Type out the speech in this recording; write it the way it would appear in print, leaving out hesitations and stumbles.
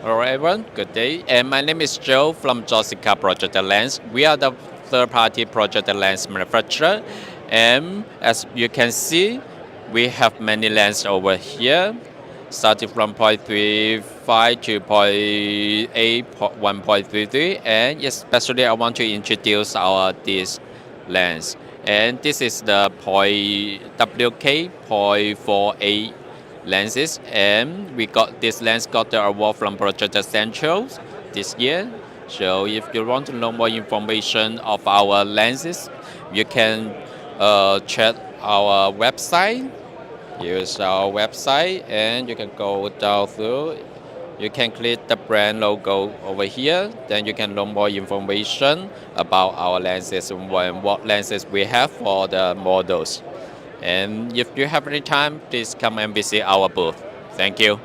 Hello everyone, good day. And my name is Joe from ZORSIKA Projector Lens. We are the third-party projector lens manufacturer. And as you can see, we have many lenses over here, starting from 0.35 to 0.8, 1.33. And especially I want to introduce our this lens. And this is the WK 0.48 lenses, and we got this lens got the award from Projector Central this year. So if you want to know more information of our lenses, you can check our website. Use our website, and you can go down through. You can click the brand logo over here. Then you can know more information about our lenses and what lenses we have for the models. And if you have any time, please come and visit our booth. Thank you.